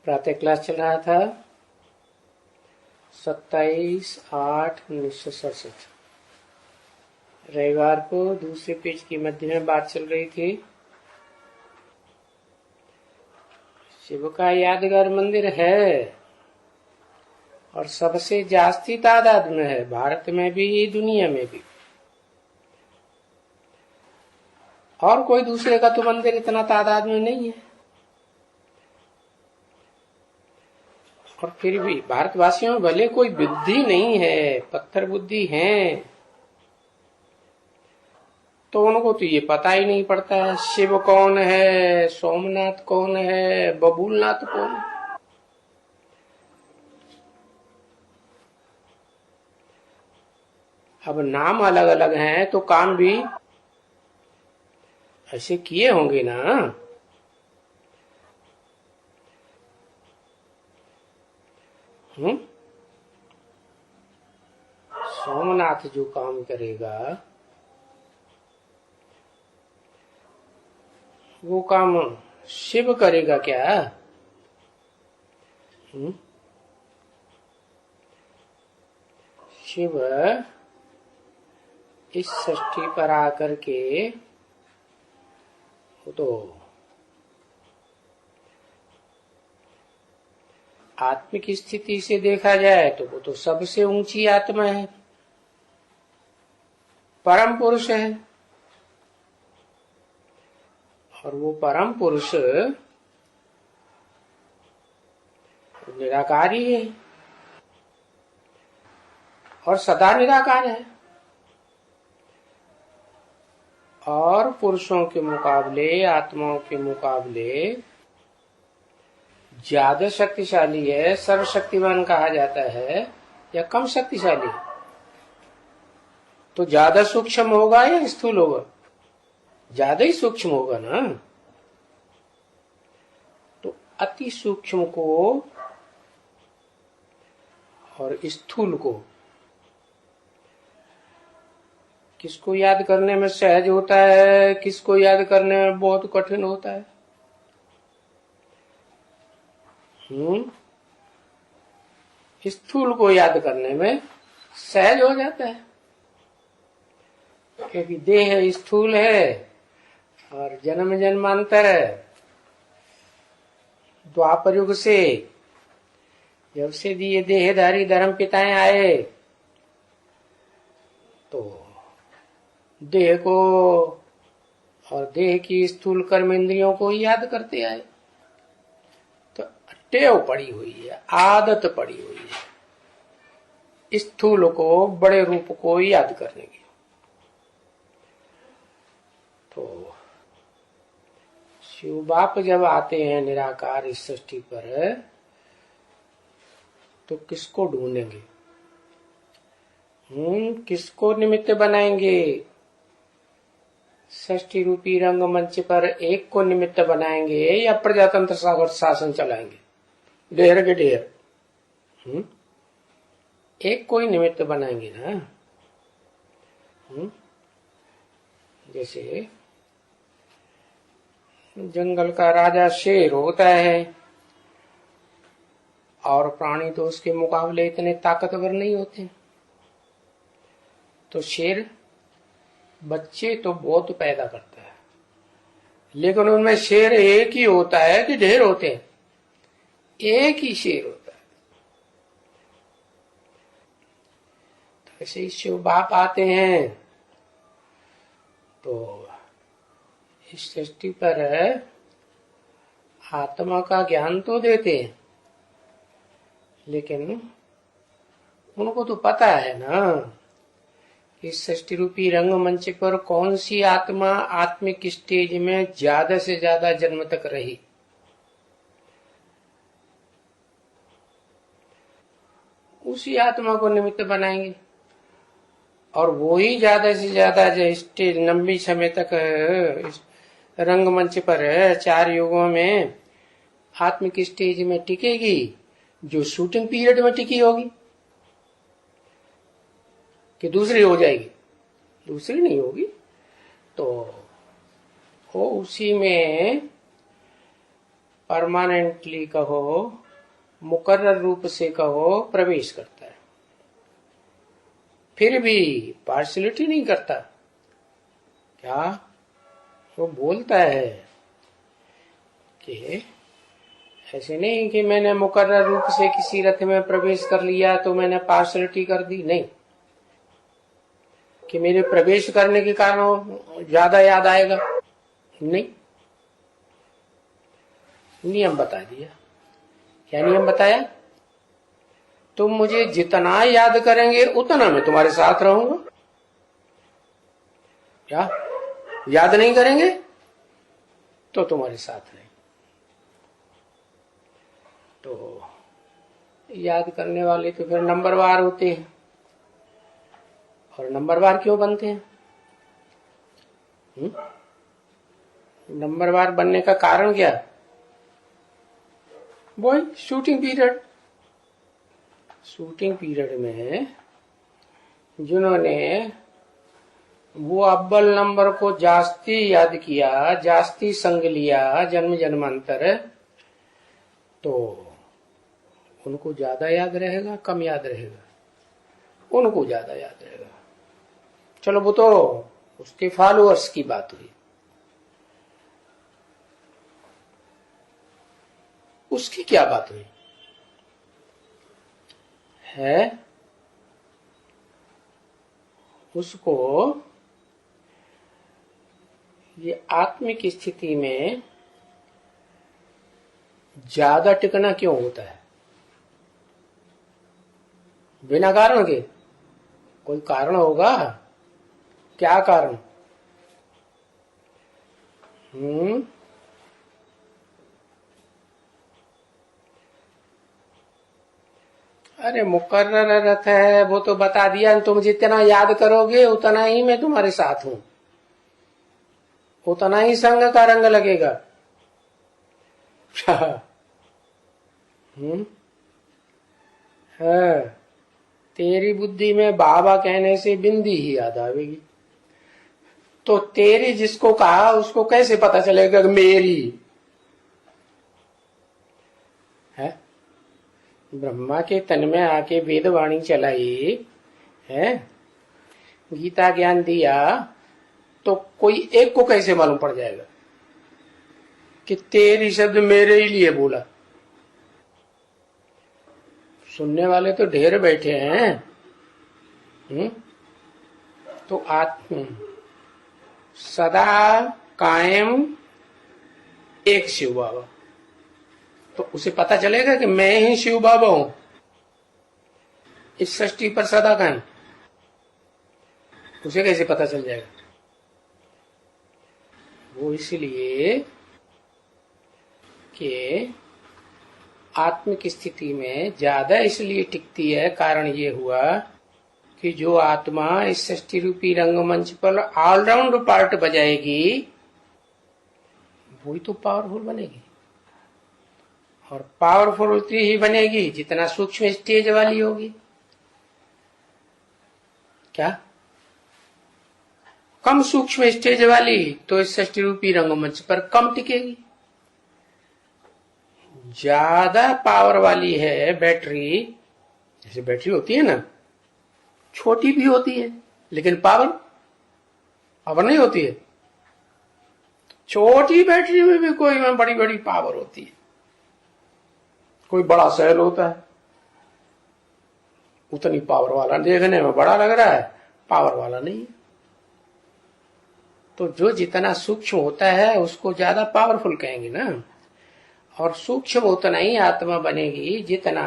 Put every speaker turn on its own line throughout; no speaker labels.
प्रातः क्लास चल रहा था 27/8/1967। रविवार को दूसरे पेज की मध्य में बात चल रही थी। शिव का यादगार मंदिर है और सबसे जास्ती तादाद में है, भारत में भी दुनिया में भी। और कोई दूसरे का तो मंदिर इतना तादाद में नहीं है। और फिर भी भारतवासियों में भले कोई बुद्धि नहीं है, पत्थर बुद्धि है, तो उनको तो ये पता ही नहीं पड़ता है शिव कौन है, सोमनाथ कौन है, बबूलनाथ कौन है। अब नाम अलग अलग हैं तो काम भी ऐसे किए होंगे ना। सोमनाथ जो काम करेगा वो काम शिव करेगा क्या? शिव इस सृष्टि पर आकर के वो तो आत्मिक स्थिति से देखा जाए तो वो तो सबसे ऊंची आत्मा है, परम पुरुष है। और वो परम पुरुष निराकारी है और सदा निराकार है। और पुरुषों के मुकाबले, आत्माओं के मुकाबले ज्यादा शक्तिशाली है, सर्वशक्तिमान कहा जाता है, या कम शक्तिशाली? तो ज्यादा सूक्ष्म होगा या स्थूल होगा? ज्यादा ही सूक्ष्म होगा ना। तो अति सूक्ष्म को और स्थूल को किसको याद करने में सहज होता है, किसको याद करने में बहुत कठिन होता है? स्थूल को याद करने में सहज हो जाता है, क्योंकि देह स्थूल है और जन्म जन्मांतर द्वापर युग से जब से ये देहधारी धर्म पिताएं आए तो देह को और देह की स्थूल कर्म इंद्रियों को याद करते आए। तो टेव पड़ी हुई है, आदत पड़ी हुई है स्थूल को, बड़े रूप को याद करने की। तो शिव बाप जब आते हैं निराकार इस सृष्टि पर तो किसको ढूंढेंगे? किसको निमित्त बनाएंगे? षष्ठी रूपी रंगमंच पर एक को निमित्त बनाएंगे या प्रजातंत्र सागर शासन चलाएंगे? ढेर के ढेर एक कोई निमित्त बनाएंगे ना। जैसे जंगल का राजा शेर होता है और प्राणी तो उसके मुकाबले इतने ताकतवर नहीं होते। तो शेर बच्चे तो बहुत पैदा करता है, लेकिन उनमें शेर एक ही होता है कि ढेर होते हैं? एक ही शेर होता है। तो ऐसे ही शिव बाप आते हैं तो इस सृष्टि पर आत्मा का ज्ञान तो देते हैं, लेकिन उनको तो पता है ना इस सृष्टि रूपी रंगमंच पर कौन सी आत्मा आत्मिक स्टेज में ज्यादा से ज्यादा जन्म तक रही। उसी आत्मा को निमित्त बनाएंगे और वो ही ज्यादा से ज्यादा स्टेज लंबी समय तक रंगमंच पर 4 युगों में आत्मिक स्टेज में टिकेगी, जो शूटिंग पीरियड में टिकी होगी। कि दूसरी हो जाएगी? दूसरी नहीं होगी। तो वो उसी में परमानेंटली कहो, मुकर्रर रूप से कहो, प्रवेश करता है, फिर भी पार्शलिटी नहीं करता। क्या वो बोलता है कि ऐसे नहीं कि मैंने मुकर्रर रूप से किसी रथ में प्रवेश कर लिया तो मैंने पार्शलिटी कर दी, नहीं, कि मेरे प्रवेश करने के कारण ज्यादा याद आएगा, नहीं। नियम बता दिया। क्या नियम बताया? तुम मुझे जितना याद करेंगे उतना मैं तुम्हारे साथ रहूंगा। क्या याद नहीं करेंगे तो तुम्हारे साथ नहीं। तो याद करने वाले तो फिर नंबरवार होते हैं। और नंबरवार क्यों बनते हैं? नंबरवार बनने का कारण क्या? वही शूटिंग पीरियड। शूटिंग पीरियड में जिन्होंने वो अव्वल नंबर को जास्ती याद किया, जास्ती संग लिया जन्म जन्मांतर, तो उनको ज्यादा याद रहेगा, कम याद रहेगा? उनको ज्यादा याद रहेगा। चलो वो तो उसके फॉलोअर्स की बात हुई। उसकी क्या बात हुई है? उसको ये आत्मिक स्थिति में ज्यादा टिकना क्यों होता है? बिना कारण के? कोई कारण होगा? क्या कारण? अरे मुकर्रर रथ है, वो तो बता दिया, तुम जितना याद करोगे उतना ही मैं तुम्हारे साथ हूं, उतना ही संग का रंग लगेगा। है, तेरी बुद्धि में बाबा कहने से बिंदी ही याद आवेगी। तो तेरी जिसको कहा उसको कैसे पता चलेगा कि मेरी है? ब्रह्मा के तन में आके वेदवाणी चलाई है, गीता ज्ञान दिया, तो कोई एक को कैसे मालूम पड़ जाएगा कि तेरी शब्द मेरे ही लिए बोला? सुनने वाले तो ढेर बैठे हैं। तो आत्म सदा कायम एक शिव बाबा, तो उसे पता चलेगा कि मैं ही शिव बाबा हूं इस सृष्टि पर सदा कायम। उसे कैसे पता चल जाएगा? वो इसलिए कि आत्मिक स्थिति में ज्यादा इसलिए टिकती है, कारण ये हुआ कि जो आत्मा इस सृष्टि रूपी रंगमंच पर ऑलराउंड पार्ट बजाएगी वही तो पावरफुल बनेगी। और पावरफुल उतनी ही बनेगी जितना सूक्ष्म स्टेज वाली होगी। क्या? कम सूक्ष्म स्टेज वाली तो इस सृष्टि रूपी रंगमंच पर कम टिकेगी। ज्यादा पावर वाली है बैटरी, जैसे बैटरी होती है ना, छोटी भी होती है लेकिन पावर नहीं होती है। छोटी बैटरी में भी कोई बड़ी बड़ी पावर होती है। कोई बड़ा सेल होता है, उतनी पावर वाला देखने में बड़ा लग रहा है, पावर वाला नहीं है। तो जो जितना सूक्ष्म होता है उसको ज्यादा पावरफुल कहेंगे ना। और सूक्ष्म उतना ही आत्मा बनेगी जितना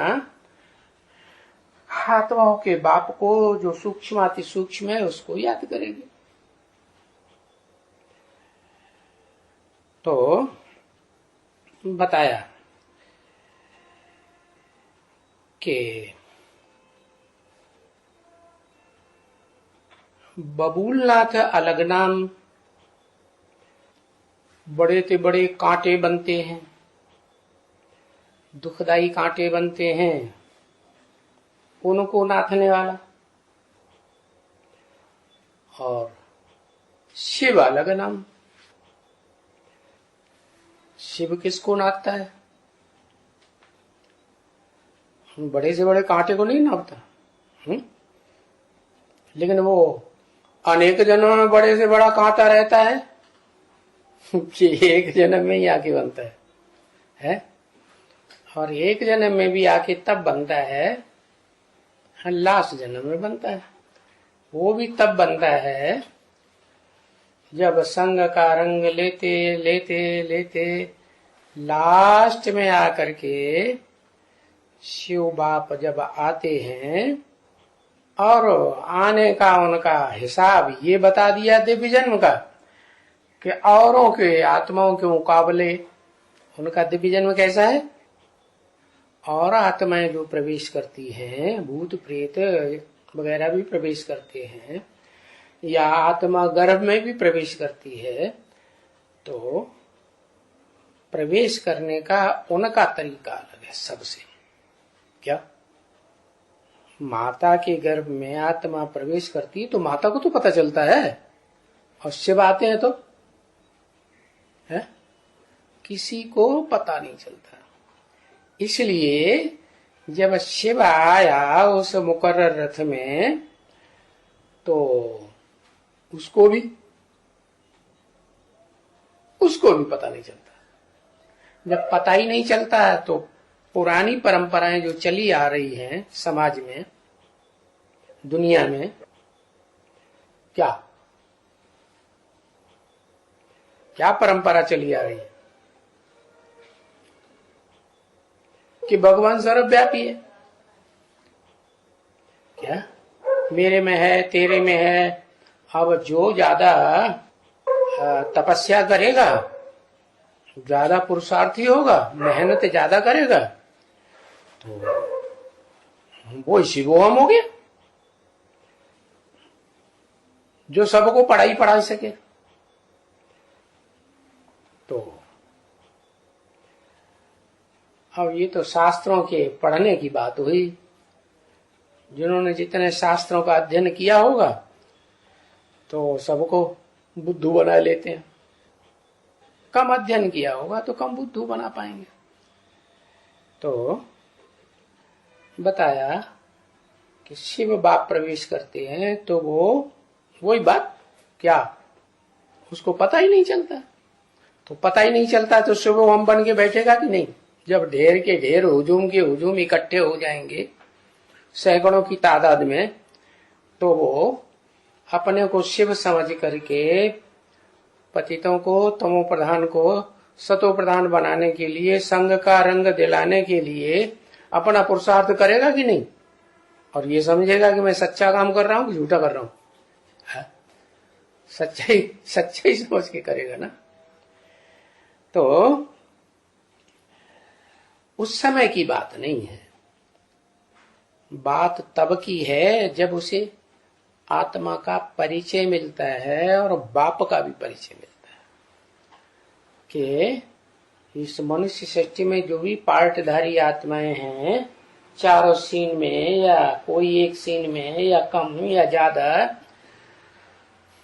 आत्माओं के बाप को, जो सूक्ष्म अति सूक्ष्म है, उसको याद करेगी। तो बताया कि बबूलनाथ अलग नाम, बड़े से बड़े कांटे बनते हैं, दुखदाई कांटे बनते हैं, उनको नाथने वाला। और शिव अलग नाम, शिव किसको नापता है? बड़े से बड़े कांटे को नहीं नापता। लेकिन वो अनेक जन्मों में बड़े से बड़ा कांटा रहता है कि एक जन्म में ही आके बनता है? और एक जन्म में भी आके तब बनता है, लास्ट जन्म में बनता है। वो भी तब बनता है जब संग का रंग लेते लेते लेते लास्ट में आकर के शिव बाप जब आते हैं और आने का उनका हिसाब ये बता दिया दिव्य जन्म का कि औरों के आत्माओं के मुकाबले उनका दिव्य जन्म कैसा है। और आत्माएं जो प्रवेश करती हैं, भूत प्रेत वगैरह भी प्रवेश करते हैं, या आत्मा गर्भ में भी प्रवेश करती है, तो प्रवेश करने का उनका तरीका अलग है सबसे। क्या माता के गर्भ में आत्मा प्रवेश करती है तो माता को तो पता चलता है, और शिव आते हैं तो है किसी को पता नहीं चलता। इसलिए जब शिव आया उस मुकर्रर रथ में तो उसको भी पता नहीं चलता। जब पता ही नहीं चलता है तो पुरानी परंपराएं जो चली आ रही हैं समाज में, दुनिया में, क्या परंपरा चली आ रही है कि भगवान सर्वव्यापी है। क्या मेरे में है, तेरे में है। अब जो ज्यादा तपस्या करेगा, ज्यादा पुरुषार्थी होगा, मेहनत ज्यादा करेगा, तो वो शिवोहम हो गया जो सबको पढ़ा सके। तो अब ये तो शास्त्रों के पढ़ने की बात हुई। जिन्होंने जितने शास्त्रों का अध्ययन किया होगा तो सबको बुद्धू बना लेते हैं। कम अध्ययन किया होगा तो कम बुद्धू बना पाएंगे। तो बताया कि शिव बाप प्रवेश करते हैं तो वही बात, क्या उसको पता ही नहीं चलता। तो पता ही नहीं चलता तो शिव हम बन के बैठेगा कि नहीं। जब ढेर के ढेर हुजूम के हुजूम इकट्ठे हो जाएंगे सैकड़ों की तादाद में, तो वो अपने को शिव समझ करके पतितों को, तमो प्रधान को सतो प्रधान बनाने के लिए, संग का रंग दिलाने के लिए अपना पुरुषार्थ करेगा कि नहीं। और ये समझेगा कि मैं सच्चा काम कर रहा हूं कि झूठा कर रहा हूं। सच्चाई समझ के करेगा ना। तो उस समय की बात नहीं है, बात तब की है जब उसे आत्मा का परिचय मिलता है और बाप का भी परिचय मिलता है कि इस मनुष्य सृष्टि में जो भी पार्टधारी आत्माएं हैं, चारों सीन में या कोई एक सीन में या कम या ज्यादा,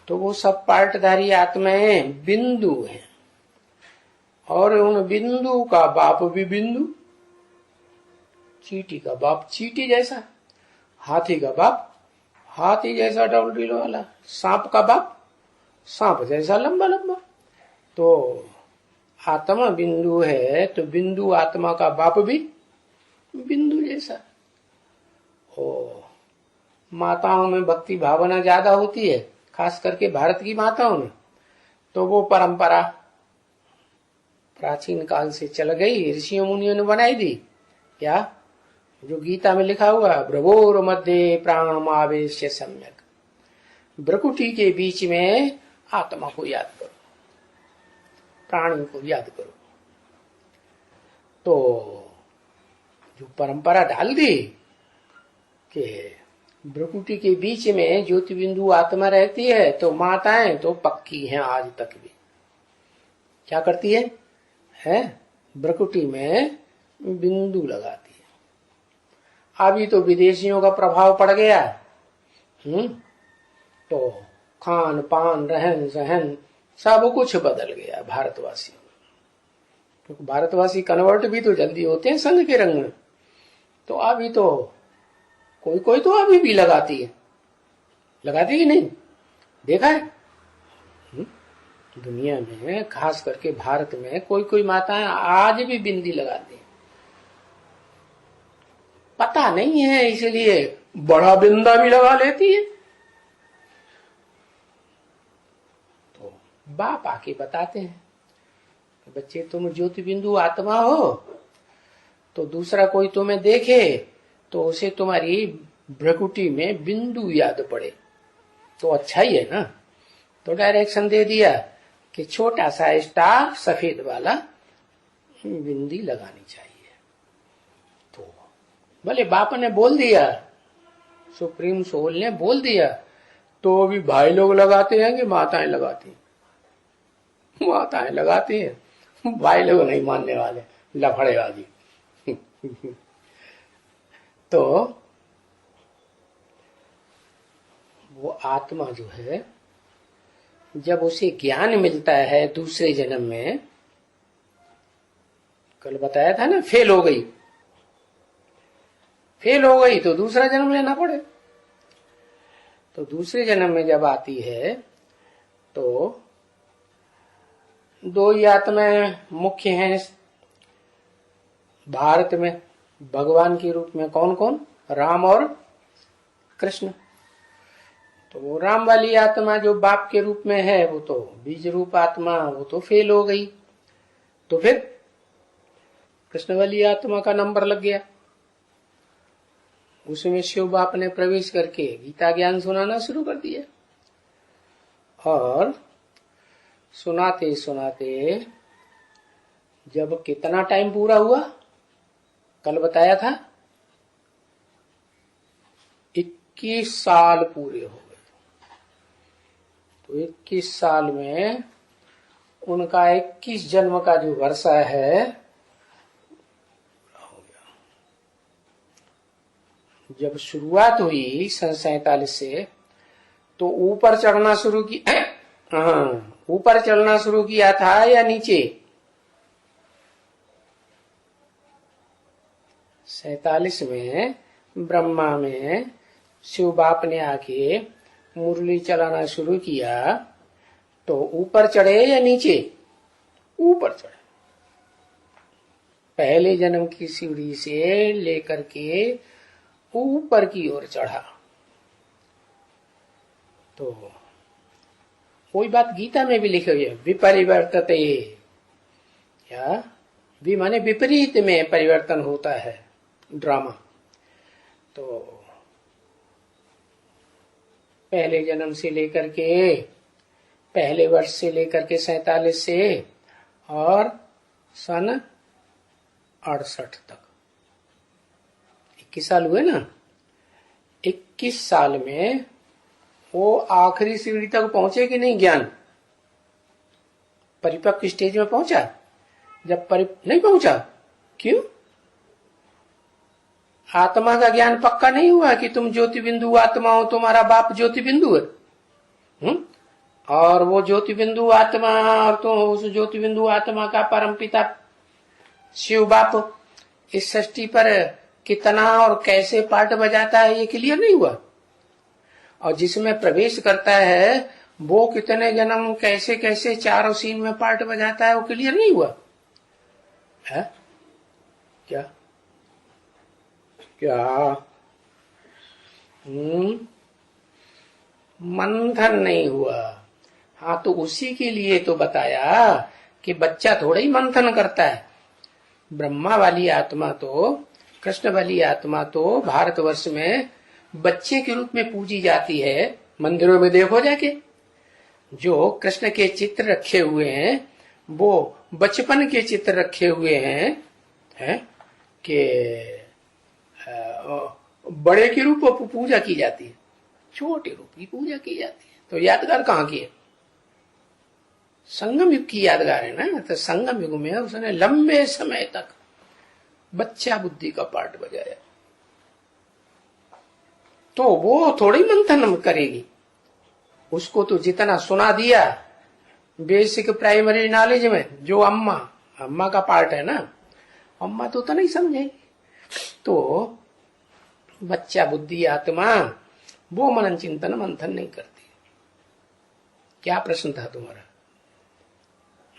तो वो सब पार्टधारी आत्माएं बिंदु हैं। और उन बिंदु का बाप भी बिंदु, चींटी का बाप चींटी जैसा, हाथी का बाप हाथी जैसा डबल रील वाला, सांप का बाप सांप जैसा लंबा लंबा। तो आत्मा बिंदु है तो बिंदु आत्मा का बाप भी बिंदु जैसा। ओ माताओं में भक्ति भावना ज्यादा होती है, खास करके भारत की माताओं में, तो वो परंपरा प्राचीन काल से चल गई, ऋषियों मुनियों ने बनाई दी। क्या जो गीता में लिखा हुआ, भ्रवोर मध्य प्राणमावेश्य सम्यक, भ्रकुटी के बीच में आत्मा को याद करो, प्राणी को याद करो। तो जो परंपरा डाल दी कि भ्रकुटी के बीच में ज्योति बिंदु आत्मा रहती है, तो माताएं तो पक्की हैं आज तक भी। क्या करती है भ्रकुटी में बिंदु लगाती है। अभी तो विदेशियों का प्रभाव पड़ गया, तो खान पान रहन सहन सब कुछ बदल गया भारतवासियों क्योंकि भारतवासी कन्वर्ट भी तो जल्दी होते हैं संघ के रंग में। तो अभी तो कोई कोई तो अभी भी लगाती है, लगाती कि नहीं, देखा है? दुनिया में खास करके भारत में कोई कोई माताएं आज भी बिंदी लगाती हैं। पता नहीं है इसलिए बड़ा बिंदा भी लगा लेती है। तो बाप आके बताते हैं, बच्चे तुम ज्योति बिंदु आत्मा हो, तो दूसरा कोई तुम्हें देखे तो उसे तुम्हारी भ्रकुटी में बिंदु याद पड़े तो अच्छा ही है ना। तो डायरेक्शन दे दिया कि छोटा सा स्टार सफेद वाला बिंदी लगानी चाहिए। तो भले बाप ने बोल दिया, सुप्रीम सोल ने बोल दिया, तो भी भाई लोग लगाते हैं कि माताएं लगाती हैं? माताएं लगाती हैं, भाई लोग नहीं मानने वाले, लफड़ेबाजी। तो वो आत्मा जो है, जब उसे ज्ञान मिलता है दूसरे जन्म में, कल बताया था ना, फेल हो गई तो दूसरा जन्म लेना पड़े। तो दूसरे जन्म में जब आती है तो दो ही आत्माएं मुख्य हैं भारत में भगवान के रूप में। कौन कौन? राम और कृष्ण। तो वो राम वाली आत्मा जो बाप के रूप में है, वो तो बीज रूप आत्मा, वो तो फेल हो गई। तो फिर कृष्ण वाली आत्मा का नंबर लग गया। उसमें शिव बाप ने प्रवेश करके गीता ज्ञान सुनाना शुरू कर दिया। और सुनाते सुनाते जब कितना टाइम पूरा हुआ, कल बताया था 21 साल पूरे हो गए। तो 21 साल में उनका 21 जन्म का जो वर्षा है हो गया। जब शुरुआत हुई सन 47 से, तो ऊपर चढ़ना शुरू की, ऊपर चलना शुरू किया था या नीचे? 47 में ब्रह्मा में शिव बाप ने आके मुरली चलाना शुरू किया, तो ऊपर चढ़े या नीचे? ऊपर चढ़े। पहले जन्म की सीढ़ी से लेकर के ऊपर की ओर चढ़ा। तो कोई बात गीता में भी लिखी हुई है, विपरिवर्तते, या भी माने विपरीत में परिवर्तन होता है ड्रामा। तो पहले जन्म से लेकर के, पहले वर्ष से लेकर के 47 से और सन 68 तक 21 साल हुए ना। 21 साल में वो आखिरी सीढ़ी तक पहुंचे कि नहीं? ज्ञान परिपक्व स्टेज में पहुंचा? जब नहीं पहुंचा, क्यों? आत्मा का ज्ञान पक्का नहीं हुआ कि तुम ज्योति बिंदु आत्मा हो, तुम्हारा बाप ज्योति बिंदु है। और वो ज्योति बिंदु आत्मा, और तो उस ज्योति बिंदु आत्मा का परम पिता शिव बाप इस सृष्टि पर कितना और कैसे पार्ट बजाता है, ये क्लियर नहीं हुआ। और जिसमें प्रवेश करता है वो कितने जन्म कैसे कैसे चारों सीन में पार्ट बजाता है, वो क्लियर नहीं हुआ है? क्या मंथन नहीं हुआ। हाँ, तो उसी के लिए तो बताया कि बच्चा थोड़ा ही मंथन करता है। ब्रह्मा वाली आत्मा तो, कृष्ण वाली आत्मा तो भारतवर्ष में बच्चे के रूप में पूजी जाती है। मंदिरों में देखो जाके, जो कृष्ण के चित्र रखे हुए हैं वो बचपन के चित्र रखे हुए हैं कि बड़े के रूप में पूजा की जाती है, छोटे रूप की पूजा की जाती है। तो यादगार कहाँ की है? संगम युग की यादगार है ना। तो संगम युग में उसने लंबे समय तक बच्चा बुद्धि का पार्ट बजाया। तो वो थोड़ी मंथन करेगी। उसको तो जितना सुना दिया बेसिक प्राइमरी नॉलेज में, जो अम्मा अम्मा का पार्ट है ना, अम्मा तो नहीं समझेगी। तो बच्चा बुद्धि आत्मा वो मनन चिंतन मंथन नहीं करती। क्या प्रश्न था तुम्हारा?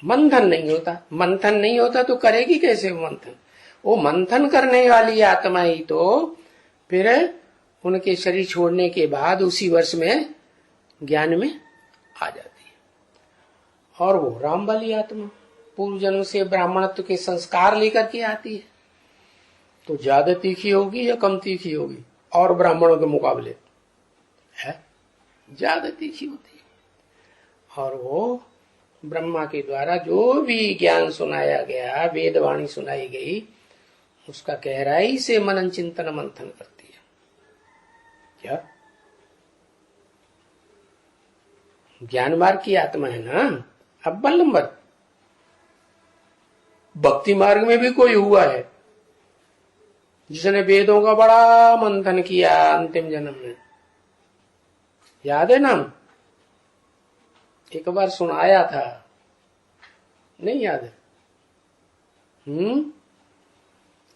मंथन नहीं होता, मंथन नहीं होता तो करेगी कैसे मंथन? वो मंथन करने वाली आत्मा ही तो फिर उनके शरीर छोड़ने के बाद उसी वर्ष में ज्ञान में आ जाती है। और वो राम वाली आत्मा पूर्व जन्म से ब्राह्मणत्व के संस्कार लेकर के आती है, तो ज्यादा तीखी होगी या कम तीखी होगी? और ब्राह्मणों के मुकाबले है ज्यादा तीखी होती है। और वो ब्रह्मा के द्वारा जो भी ज्ञान सुनाया गया, वेदवाणी सुनाई गई, उसका गहराई से मनन चिंतन मंथन करती है। क्या ज्ञान मार्ग की आत्मा है ना। अव्वल नंबर भक्ति मार्ग में भी कोई हुआ है जिसने वेदों का बड़ा मंथन किया अंतिम जन्म में, याद है नाम? एक बार सुनाया था, नहीं याद है?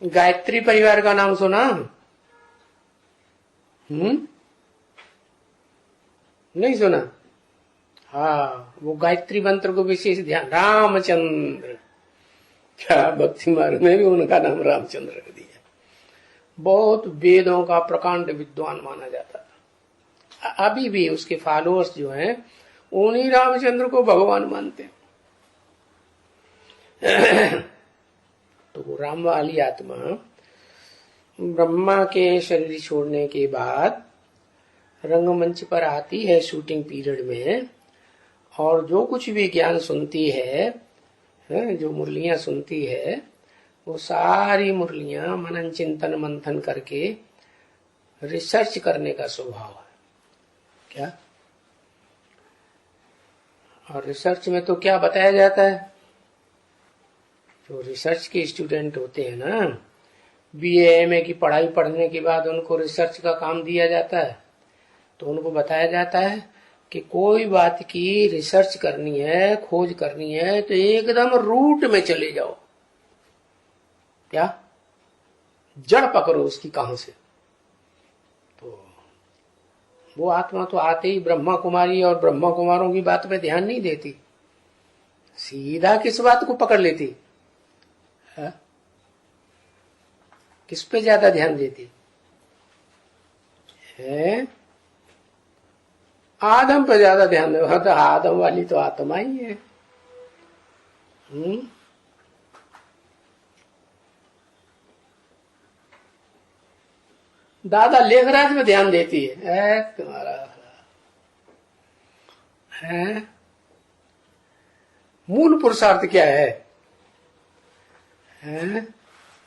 गायत्री परिवार का नाम सुना? नहीं सुना? हाँ, वो गायत्री मंत्र को विशेष ध्यान, रामचंद्र। क्या भक्ति मार्ग में भी उनका नाम रामचंद्र रख दिया। बहुत वेदों का प्रकांड विद्वान माना जाता था। अभी भी उसके फॉलोअर्स जो हैं उन्हीं रामचंद्र को भगवान मानते हैं। तो वो राम वाली आत्मा ब्रह्मा के शरीर छोड़ने के बाद रंगमंच पर आती है शूटिंग पीरियड में, और जो कुछ भी ज्ञान सुनती है, जो मुरलियां सुनती है, वो सारी मुरलियां मनन चिंतन मंथन करके रिसर्च करने का स्वभाव है। क्या? और रिसर्च में तो क्या बताया जाता है? जो रिसर्च के स्टूडेंट होते हैं ना, बीए एमए की पढ़ाई पढ़ने के बाद उनको रिसर्च का काम दिया जाता है, तो उनको बताया जाता है कि कोई बात की रिसर्च करनी है, खोज करनी है, तो एकदम रूट में चले जाओ। क्या? जड़ पकड़ो उसकी कहां से। तो वो आत्मा तो आते ही ब्रह्मा कुमारी और ब्रह्मा कुमारों की बात पे ध्यान नहीं देती, सीधा किस बात को पकड़ लेती है? किस पे ज्यादा ध्यान देती है? आदम पे ज्यादा ध्यान दे। तो आदम वाली तो आत्मा ही है। दादा लेखराज में ध्यान देती है तुम्हारा है। मूल पुरुषार्थ क्या है?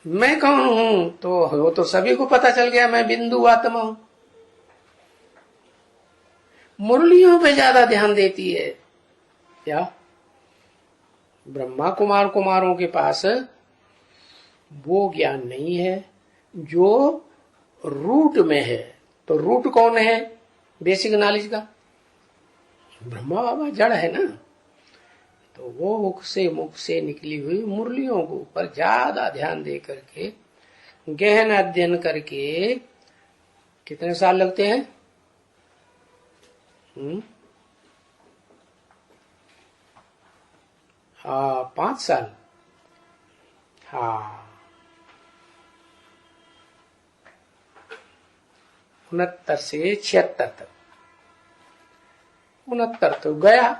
मैं कौन हूं? तो वो तो सभी को पता चल गया, मैं बिंदु आत्मा हूं। मुरलियों पे ज्यादा ध्यान देती है। क्या? ब्रह्मा कुमार कुमारों के पास वो ज्ञान नहीं है जो रूट में है। तो रूट कौन है बेसिक नॉलेज का? ब्रह्मा बाबा जड़ है ना। तो वो मुख से निकली हुई मुरलियों के ऊपर ज्यादा ध्यान दे करके गहन अध्ययन करके कितने साल लगते हैं? 5 साल। हाँ, 69 से 76 तक। 69 तो गया,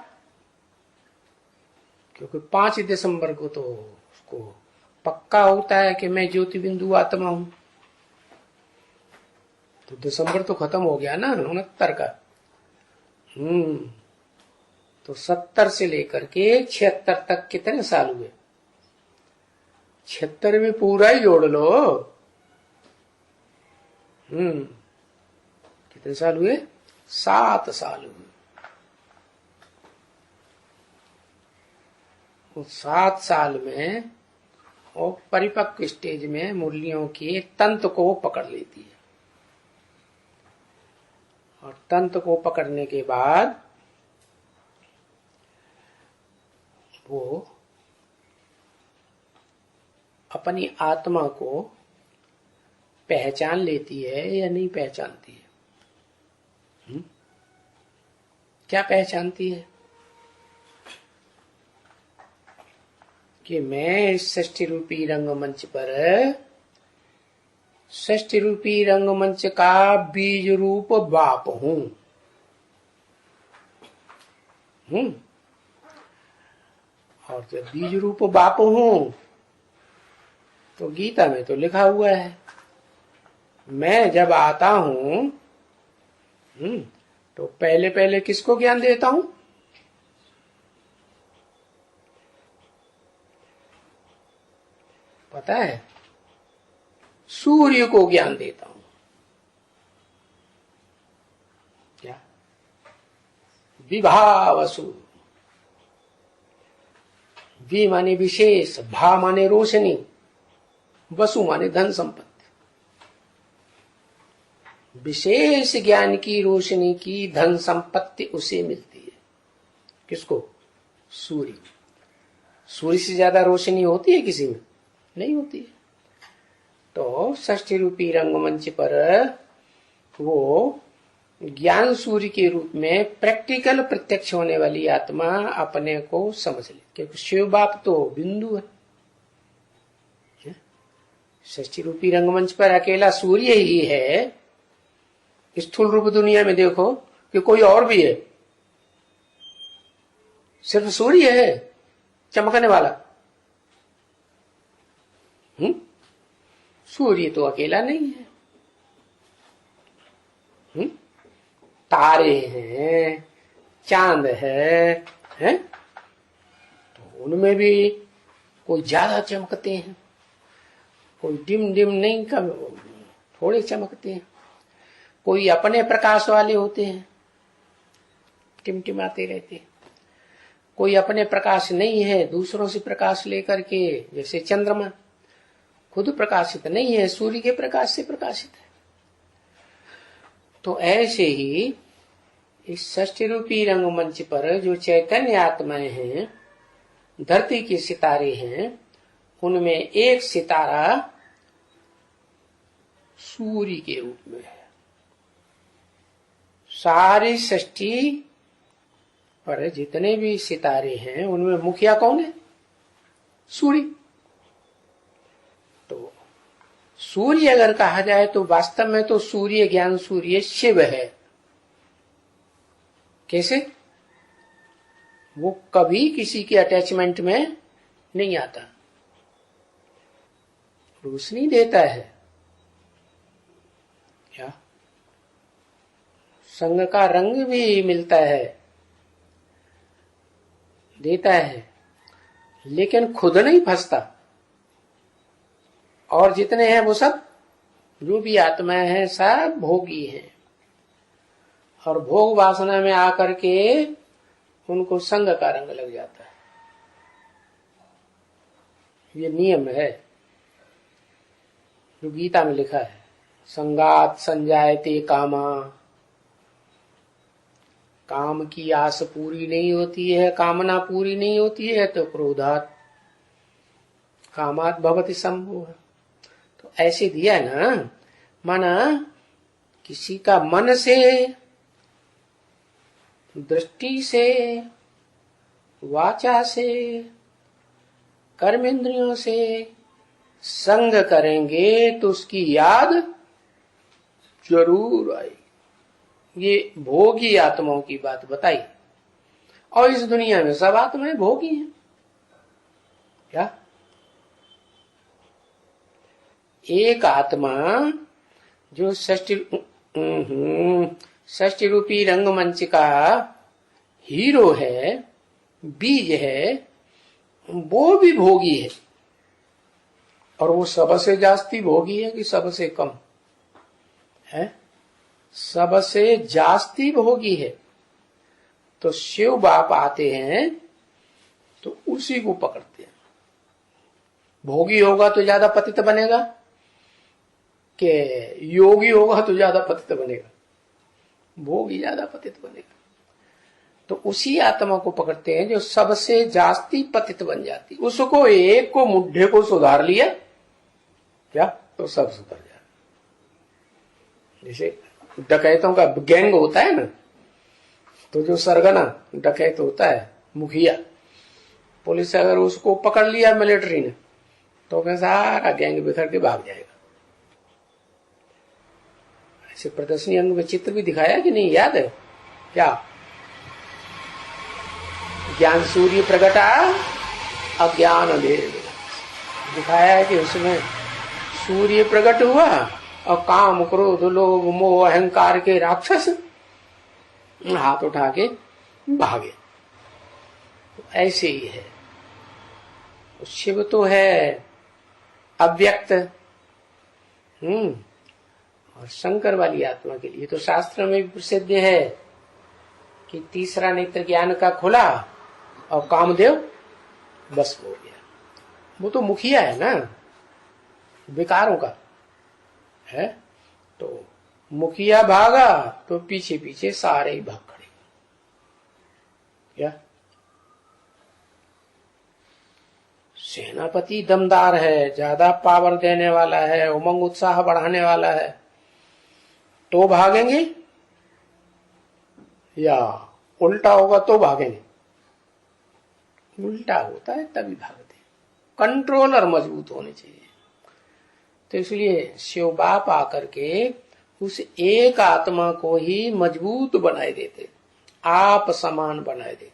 क्योंकि 5 दिसंबर को तो उसको पक्का होता है कि मैं ज्योति बिंदु आत्मा हूं। तो दिसंबर तो खत्म हो गया ना 69 का। तो 70 से लेकर के 76 तक कितने साल हुए? 76 में पूरा ही जोड़ लो। कितने साल हुए? 7 साल हुए। उस 7 साल में वो परिपक्व स्टेज में मुरलियों के तंत्र को पकड़ लेती है, और तंत्र को पकड़ने के बाद वो अपनी आत्मा को पहचान लेती है या नहीं पहचानती है? क्या पहचानती है? कि मैं इस सृष्टि रूपी रंगमंच पर सृष्टि रूपी रंगमंच का बीज रूप बाप हूं। और जब बीज रूप बाप हूं तो गीता में तो लिखा हुआ है, मैं जब आता हूं तो पहले पहले किसको ज्ञान देता हूं? पता है? सूर्य को ज्ञान देता हूं। क्या? विभावसु। वि माने विशेष, भा माने रोशनी, वसु माने धन संपत्ति। विशेष ज्ञान की रोशनी की धन संपत्ति उसे मिलती है। किसको? सूर्य। सूर्य से ज्यादा रोशनी होती है किसी में? नहीं होती है। तो षष्ठी रूपी रंगमंच पर वो ज्ञान सूर्य के रूप में प्रैक्टिकल प्रत्यक्ष होने वाली आत्मा अपने को समझ ले, क्योंकि शिव बाप तो बिंदु है। षष्ठी रूपी रंगमंच पर अकेला सूर्य ही है। स्थूल रूप दुनिया में देखो कि कोई और भी है, सिर्फ सूर्य है चमकने वाला। सूर्य तो अकेला नहीं है। तारे हैं, चांद है, तो उनमें भी कोई ज्यादा चमकते हैं, कोई डिम डिम नहीं, कम थोड़े चमकते हैं। कोई अपने प्रकाश वाले होते हैं, टिमटिमाते रहते हैं। कोई अपने प्रकाश नहीं है, दूसरों से प्रकाश लेकर के, जैसे चंद्रमा खुद प्रकाशित नहीं है, सूर्य के प्रकाश से प्रकाशित है। तो ऐसे ही इस षष्ठी रूपी रंगमंच पर जो चैतन्य आत्माएं हैं, धरती के सितारे हैं, उनमें एक सितारा सूर्य के रूप में है। सारी सृष्टि पर जितने भी सितारे हैं उनमें मुखिया कौन है? सूर्य। तो सूर्य अगर कहा जाए तो वास्तव में तो सूर्य, ज्ञान सूर्य शिव है। कैसे? वो कभी किसी के अटैचमेंट में नहीं आता, रोशनी देता है। क्या? संग का रंग भी मिलता है, देता है, लेकिन खुद नहीं फंसता। और जितने हैं वो सब, जो भी आत्माएं हैं, सब भोगी हैं, और भोग वासना में आकर के उनको संग का रंग लग जाता है। ये नियम है जो गीता में लिखा है, संगात संजायते कामा। काम की आस पूरी नहीं होती है, कामना पूरी नहीं होती है तो क्रोधात कामात भवति संभोग। तो ऐसे दिया ना, माना किसी का मन से, दृष्टि से, वाचा से, कर्मेंद्रियों से संग करेंगे तो उसकी याद जरूर आएगी। ये भोगी आत्माओं की बात बताई। और इस दुनिया में सब आत्माएं भोगी हैं। क्या? एक आत्मा जो षष्ठी रूपी रंगमंच का हीरो है, बीज है, वो भी भोगी है। और वो सबसे जास्ती भोगी है कि सबसे कम है? सबसे जास्ती भोगी है। तो शिव बाप आते हैं तो उसी को पकड़ते हैं। भोगी होगा तो ज्यादा पतित बनेगा कि योगी होगा तो ज्यादा पतित बनेगा? भोगी ज्यादा पतित बनेगा। तो उसी आत्मा को पकड़ते हैं जो सबसे जास्ती पतित बन जाती। उसको एक को मुड्ढे को सुधार लिया क्या तो सब सुधर जाए। जैसे डकैतों का गैंग होता है ना, तो जो सरगना डकैत होता है मुखिया, पुलिस अगर उसको पकड़ लिया मिलिट्री ने तो फिर सारा गैंग बिखर के भाग जाएगा। ऐसे प्रदर्शनी अंग में चित्र भी दिखाया कि नहीं, याद है क्या? ज्ञान सूर्य प्रगटा अज्ञान अंधेरे दिखाया है कि उसमें सूर्य प्रकट हुआ और काम क्रोध लोभ मोह अहंकार के राक्षस हाथ उठा के भागे। तो ऐसे ही है। शिव तो है अव्यक्त, और शंकर वाली आत्मा के लिए तो शास्त्र में भी प्रसिद्ध है कि तीसरा नेत्र ज्ञान का खुला और कामदेव बस हो गया। वो तो मुखिया है ना विकारों का है, तो मुखिया भागा तो पीछे पीछे सारे ही भाग खड़े। क्या सेनापति दमदार है, ज्यादा पावर देने वाला है, उमंग उत्साह बढ़ाने वाला है, तो भागेंगे, या उल्टा होगा तो भागेंगे? उल्टा होता है तभी भागते। कंट्रोलर मजबूत होने चाहिए। तो इसलिए शिव बाप आकर के उस एक आत्मा को ही मजबूत बनाए देते, आप समान बनाए देते।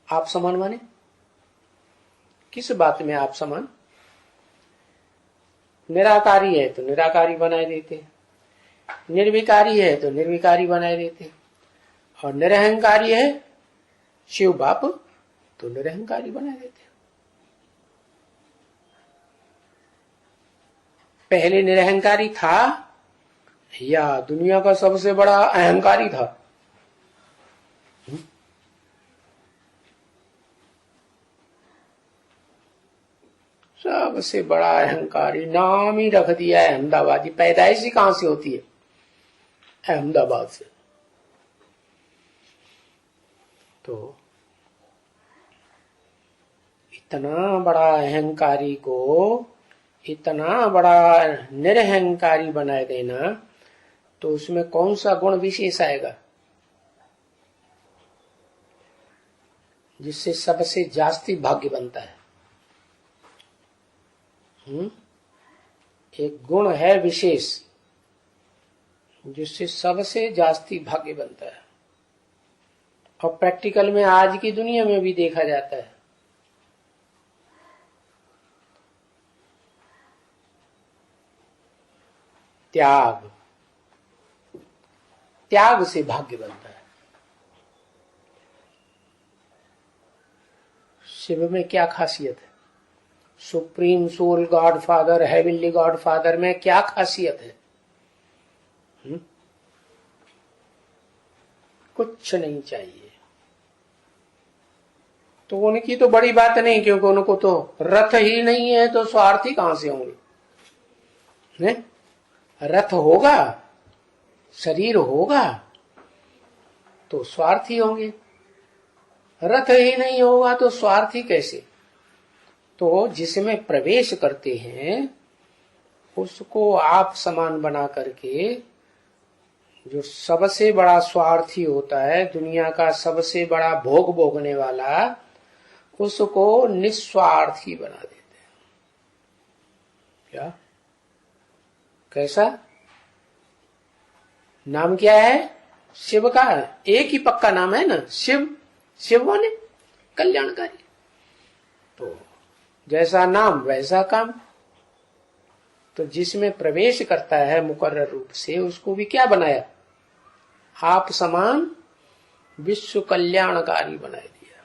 आप समान माने किस बात में? आप समान निराकारी है तो निराकारी बनाए देते, निर्विकारी है तो निर्विकारी बनाए देते, और निरहंकारी है शिव बाप तो निरहंकारी बनाए देते। पहले निरहंकारी था या दुनिया का सबसे बड़ा अहंकारी था? सबसे बड़ा अहंकारी, नाम ही रख दिया है अहमदाबादी। पैदाइश ही कहां से होती है? अहमदाबाद से। तो इतना बड़ा अहंकारी को इतना बड़ा निरहंकारी बनाए देना, तो उसमें कौन सा गुण विशेष आएगा जिससे सबसे जास्ती भाग्य बनता है? एक गुण है विशेष जिससे सबसे जास्ती भाग्य बनता है, और प्रैक्टिकल में आज की दुनिया में भी देखा जाता है। त्याग। त्याग से भाग्य बनता है। शिव में क्या खासियत है? Supreme soul God father, heavenly God father में क्या खासियत है? कुछ नहीं चाहिए। तो उनकी तो बड़ी बात नहीं, क्योंकि उनको तो रथ ही नहीं है, तो स्वार्थी कहां से होंगे? ने? रथ होगा, शरीर होगा तो स्वार्थी होंगे, रथ ही नहीं होगा तो स्वार्थी कैसे? तो जिसमें प्रवेश करते हैं उसको आप समान बना करके, जो सबसे बड़ा स्वार्थी होता है, दुनिया का सबसे बड़ा भोग भोगने वाला, उसको निस्वार्थी बना देते हैं। क्या? कैसा? नाम क्या है शिव का? एक ही पक्का नाम है ना, शिव। शिव माने कल्याणकारी। तो जैसा नाम वैसा काम। तो जिसमें प्रवेश करता है मुकर्रर रूप से, उसको भी क्या बनाया? आप समान विश्व कल्याणकारी बना दिया।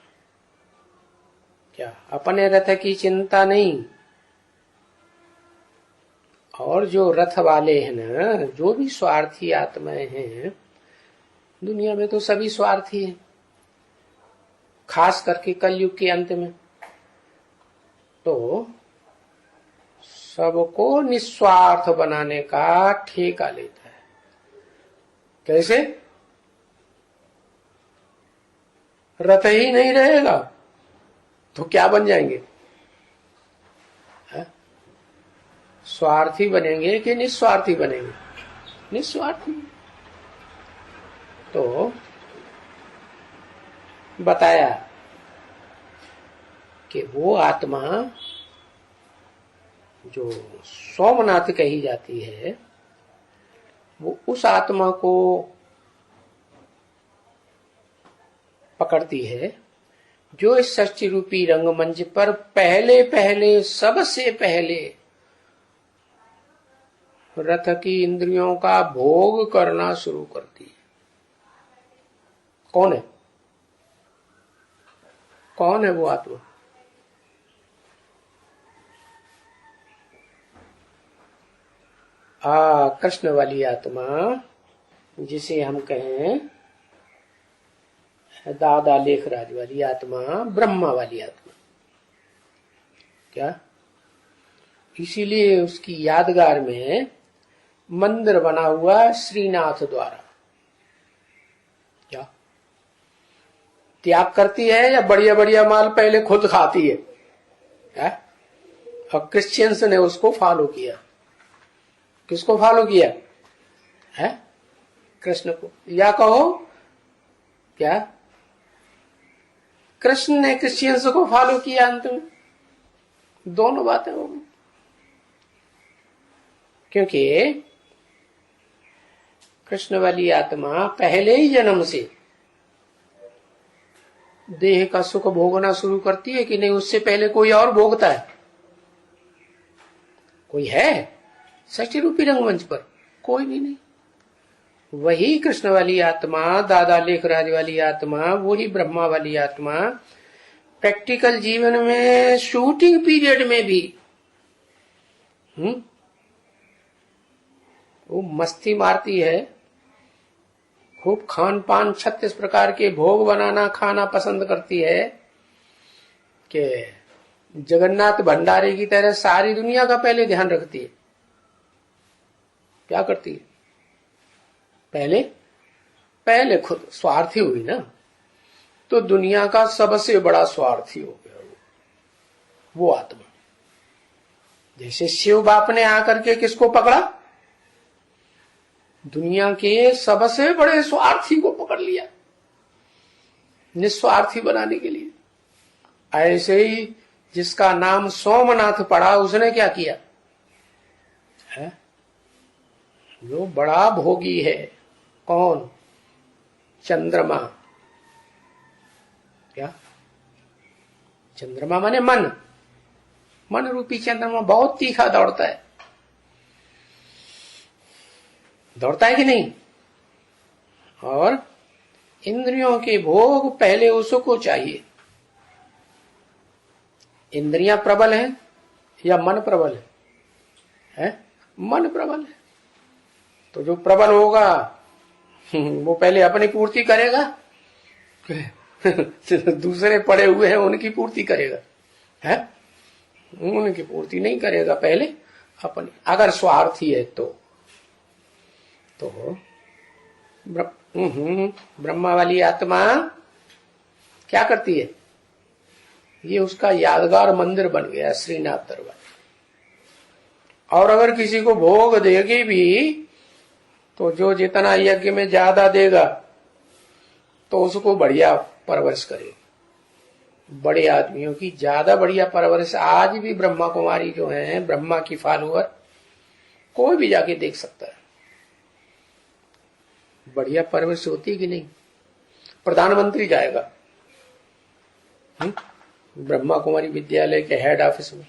क्या? अपने रथ की चिंता नहीं। और जो रथ वाले हैं ना, जो भी स्वार्थी आत्माएं हैं दुनिया में, तो सभी स्वार्थी हैं, खास करके कलयुग के अंत में। तो सबको निस्वार्थ बनाने का ठेका लेता है। कैसे? रथ ही नहीं रहेगा तो क्या बन जाएंगे? है? स्वार्थी बनेंगे कि निस्वार्थी बनेंगे? निस्वार्थी। तो बताया कि वो आत्मा जो सोमनाथ कही जाती है, वो उस आत्मा को पकड़ती है जो इस सृष्टि रूपी रंगमंच पर पहले पहले, सबसे पहले रथ की इंद्रियों का भोग करना शुरू करती है। कौन है? कौन है वो आत्मा? कृष्ण वाली आत्मा, जिसे हम कहें दादा लेखराज वाली आत्मा, ब्रह्मा वाली आत्मा। क्या? इसीलिए उसकी यादगार में मंदिर बना हुआ श्रीनाथ द्वारा। क्या? त्याग करती है या बढ़िया बढ़िया माल पहले खुद खाती है? और क्रिश्चियंस ने उसको फॉलो किया। किसको फॉलो किया है? कृष्ण को। या कहो क्या कृष्ण ने क्रिश्चियंस को फॉलो किया? अंत में दोनों बातें होंगी, क्योंकि कृष्ण वाली आत्मा पहले ही जन्म से देह का सुख भोगना शुरू करती है कि नहीं? उससे पहले कोई और भोगता है? कोई है सृष्टि रूपी रंगमंच पर? कोई भी नहीं। वही कृष्ण वाली आत्मा, दादा लेखराज वाली आत्मा, वही ब्रह्मा वाली आत्मा प्रैक्टिकल जीवन में शूटिंग पीरियड में भी वो मस्ती मारती है, खूब खान पान 36 प्रकार के भोग बनाना खाना पसंद करती है कि जगन्नाथ भंडारी की तरह सारी दुनिया का पहले ध्यान रखती है। क्या करती है? पहले खुद स्वार्थी हुई ना, तो दुनिया का सबसे बड़ा स्वार्थी हो गया वो आत्मा। जैसे शिव बाप ने आकर के किसको पकड़ा? दुनिया के सबसे बड़े स्वार्थी को पकड़ लिया निस्वार्थी बनाने के लिए। ऐसे ही जिसका नाम सोमनाथ पड़ा, उसने क्या किया है? जो बड़ा भोगी है। कौन? चंद्रमा। क्या? चंद्रमा माने मन। मन रूपी चंद्रमा बहुत तीखा दौड़ता है। दौड़ता है कि नहीं? और इंद्रियों के भोग पहले उसको चाहिए। इंद्रियां प्रबल हैं या मन प्रबल है? मन प्रबल है। तो जो प्रबल होगा वो पहले अपनी पूर्ति करेगा, दूसरे पड़े हुए हैं उनकी पूर्ति करेगा? है? उनकी पूर्ति नहीं करेगा, पहले अपनी। अगर स्वार्थी है तो ब्रह्मा वाली आत्मा क्या करती है? ये उसका यादगार मंदिर बन गया श्रीनाथ दरबार। और अगर किसी को भोग देगी भी तो जो जितना यज्ञ में ज्यादा देगा तो उसको बढ़िया परवरिश करेगी। बड़े आदमियों की ज्यादा बढ़िया परवरिश। आज भी ब्रह्मा कुमारी जो हैं, ब्रह्मा की फॉलोअर, कोई भी जाके देख सकता है। बढ़िया परवरिश होती है कि नहीं? प्रधानमंत्री जाएगा ब्रह्मा कुमारी विद्यालय के हेड ऑफिस में,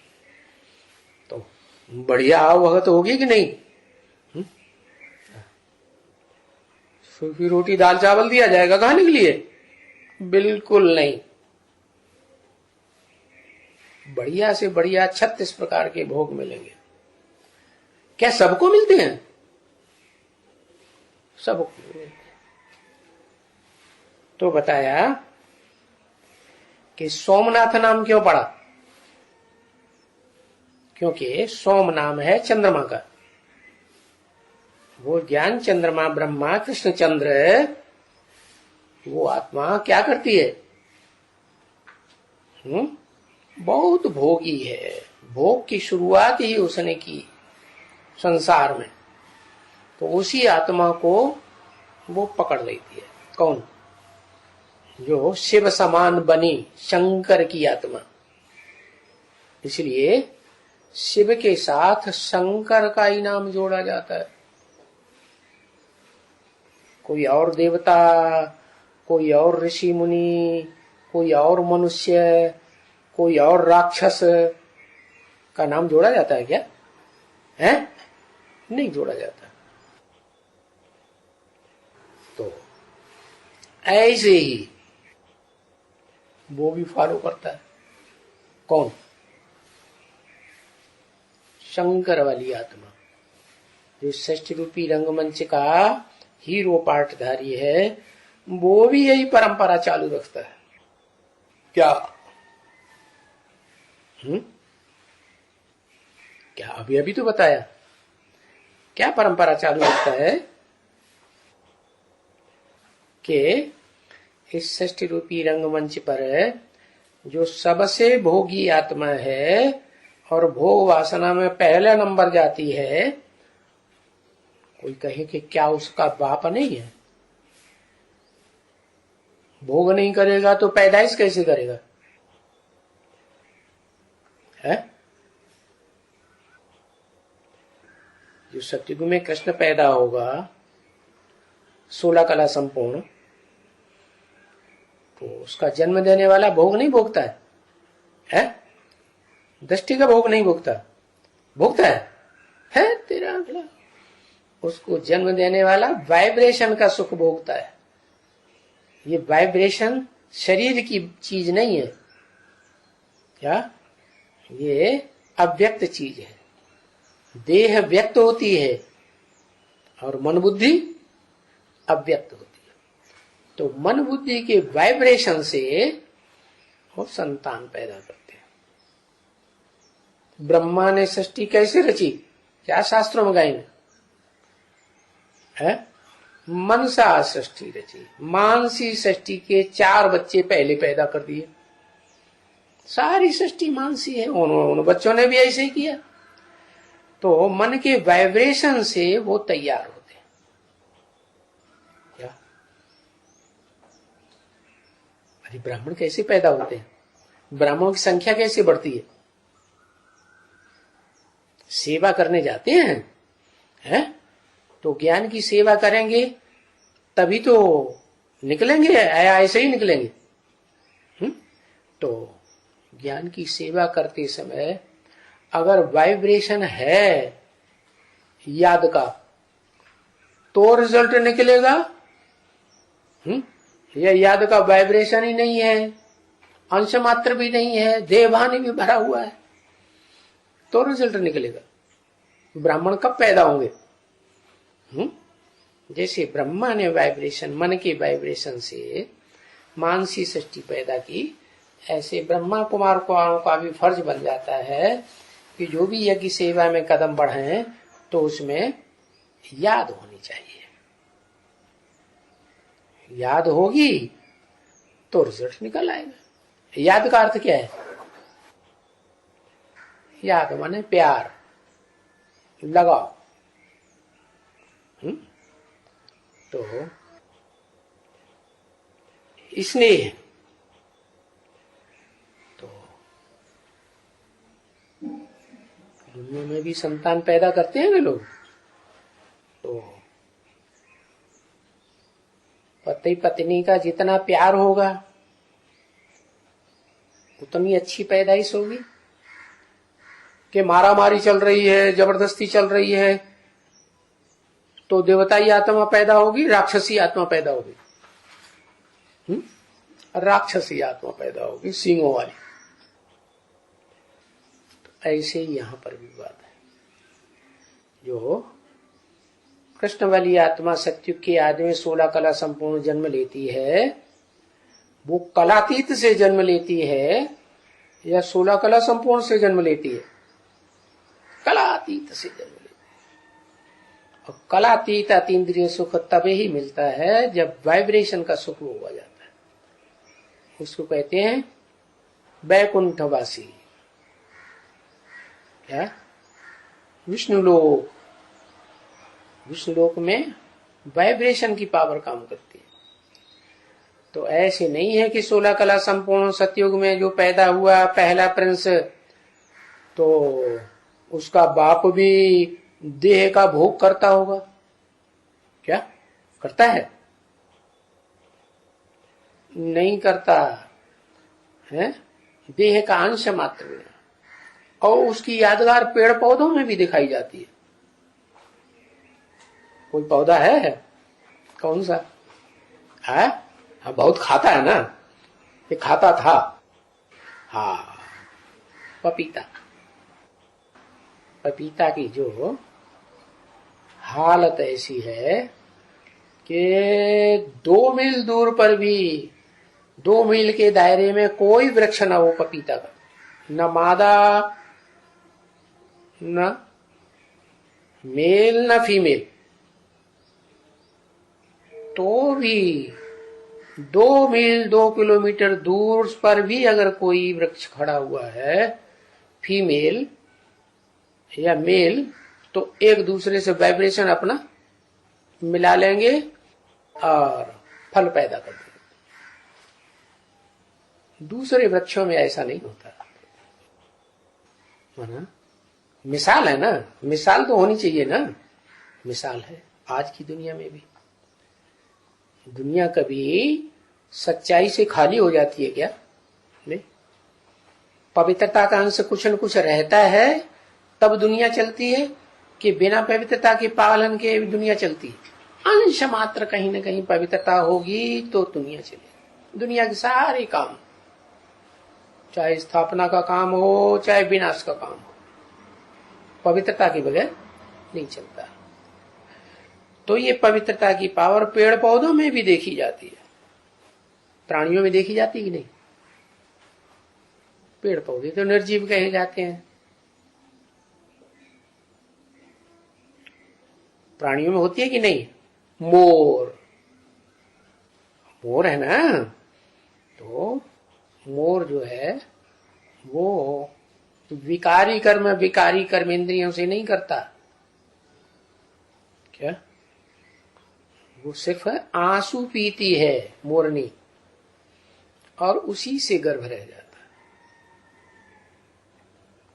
तो बढ़िया आवभगत होगी कि नहीं? सूखी रोटी दाल चावल दिया जाएगा खाने के लिए? बिल्कुल नहीं। बढ़िया से बढ़िया 36 प्रकार के भोग मिलेंगे। क्या सबको मिलते हैं? सबको। तो बताया कि सोमनाथ नाम क्यों पड़ा? क्योंकि सोम नाम है चंद्रमा का। वो ज्ञान चंद्रमा ब्रह्मा कृष्ण चंद्र, वो आत्मा क्या करती है? बहुत भोगी है, भोग की शुरुआत ही उसने की संसार में, तो उसी आत्मा को वो पकड़ लेती है। कौन? जो शिव समान बनी शंकर की आत्मा। इसलिए शिव के साथ शंकर का ही नाम जोड़ा जाता है। कोई और देवता, कोई और ऋषि मुनि, कोई और मनुष्य, कोई और राक्षस का नाम जोड़ा जाता है क्या? है? नहीं जोड़ा जाता। तो ऐसे ही वो भी फॉलो करता है। कौन? शंकर वाली आत्मा, जो षष्ठ रूपी रंगमंच का हीरो पार्टधारी है, वो भी यही परंपरा चालू रखता है। क्या? क्या अभी अभी तो बताया। क्या परंपरा चालू रखता है? कि इस षष्ठ रूपी रंगमंच पर जो सबसे भोगी आत्मा है और भोग वासना में पहले नंबर जाती है, कोई कहे कि क्या उसका बाप नहीं है? भोग नहीं करेगा तो पैदाइश कैसे करेगा? है? जो सतयुग में कृष्ण पैदा होगा 16 कला संपूर्ण, तो उसका जन्म देने वाला भोग नहीं भोगता है? दृष्टि का भोग नहीं भोगता, भोगता है तेरा अगला। उसको जन्म देने वाला वाइब्रेशन का सुख भोगता है। ये वाइब्रेशन शरीर की चीज नहीं है, क्या? ये अव्यक्त चीज है। देह व्यक्त होती है और मन बुद्धि अव्यक्त होती है। तो मन बुद्धि के वाइब्रेशन से वो संतान पैदा करते हैं। ब्रह्मा ने सृष्टि कैसे रची? क्या शास्त्रों में गायन है? मनसा सृष्टि रची। मानसी सृष्टि के 4 बच्चे पहले पैदा कर दिए। सारी सृष्टि मानसी है, उन बच्चों ने भी ऐसे ही किया। तो मन के वाइब्रेशन से वो तैयार होते हैं। क्या? अरे ब्राह्मण कैसे पैदा होते हैं? ब्राह्मणों की संख्या कैसे बढ़ती है? सेवा करने जाते हैं? तो ज्ञान की सेवा करेंगे तभी तो निकलेंगे, ऐसे ही निकलेंगे। तो ज्ञान की सेवा करते समय अगर वाइब्रेशन है याद का, तो रिजल्ट निकलेगा। यह याद का वाइब्रेशन ही नहीं है, अंश मात्र भी नहीं है, देवभान भी भरा हुआ है, तो रिजल्ट निकलेगा। ब्राह्मण कब पैदा होंगे? जैसे ब्रह्मा ने वाइब्रेशन, मन के वाइब्रेशन से मानसी सृष्टि पैदा की, ऐसे ब्रह्मा कुमार का भी फर्ज बन जाता है कि जो भी यज्ञ सेवा में कदम बढ़े तो उसमें याद होनी चाहिए। याद होगी तो रिजल्ट निकल आएगा। याद का अर्थ क्या है? याद माने प्यार, लगाओ। तो स्नेह। तो दुनिया में भी संतान पैदा करते हैं ना लोग, तो पति पत्नी का जितना प्यार होगा उतनी अच्छी पैदाइश होगी। कि मारामारी चल रही है, जबरदस्ती चल रही है, तो देवताई आत्मा पैदा होगी, राक्षसी आत्मा पैदा होगी। राक्षसी आत्मा पैदा होगी, सींगों वाली। तो ऐसे ही यहां पर भी बात है। जो कृष्ण वाली आत्मा सत्युग के आदि में 16 कला संपूर्ण जन्म लेती है, वो कलातीत से जन्म लेती है या 16 कला संपूर्ण से जन्म लेती है? कलातीत से जन्म लेती है। और कलातीत अतीन्द्रिय सुख तभी ही मिलता है जब वाइब्रेशन का सुख हुआ जाता है। उसको कहते हैं वैकुंठवासी, क्या विष्णुलोक, विष्णुलोक में वाइब्रेशन की पावर काम करती है। तो ऐसे नहीं है कि 16 कला संपूर्ण सतयुग में जो पैदा हुआ पहला प्रिंस, तो उसका बाप भी देह का भोग करता होगा। क्या करता है? नहीं करता है, देह का अंश मात्र है। और उसकी यादगार पेड़ पौधों में भी दिखाई जाती है। कोई पौधा है, कौन सा है? हाँ, बहुत खाता है ना, ये खाता था। हाँ, पपीता, पपीता की जो हालत ऐसी है कि 2 मील दूर पर भी, 2 मील के दायरे में कोई वृक्ष ना हो पपीता का, न मादा न मेल न फीमेल, तो भी 2 मील 2 किलोमीटर दूर पर भी अगर कोई वृक्ष खड़ा हुआ है, फीमेल या मेल, तो एक दूसरे से वाइब्रेशन अपना मिला लेंगे और फल पैदा कर देंगे। दूसरे वृक्षों में ऐसा नहीं होता। ना मिसाल है ना, मिसाल तो होनी चाहिए ना, मिसाल है आज की दुनिया में भी। दुनिया कभी सच्चाई से खाली हो जाती है क्या? नहीं, पवित्रता का अंश कुछ न कुछ रहता है तब दुनिया चलती है, कि बिना पवित्रता के पालन के दुनिया चलती है? अंश मात्र कहीं न कहीं पवित्रता होगी तो दुनिया चलेगी। दुनिया के सारे काम, चाहे स्थापना का काम हो चाहे विनाश का काम हो, पवित्रता के बगैर नहीं चलता। तो ये पवित्रता की पावर पेड़ पौधों में भी देखी जाती है, प्राणियों में देखी जाती है कि नहीं? पेड़ पौधे तो निर्जीव कहे जाते हैं, प्राणियों में होती है कि नहीं? मोर, मोर है ना, तो मोर जो है वो विकारी कर्म इंद्रियों से नहीं करता। क्या? वो सिर्फ आंसू पीती है मोरनी, और उसी से गर्भ रह जाता है।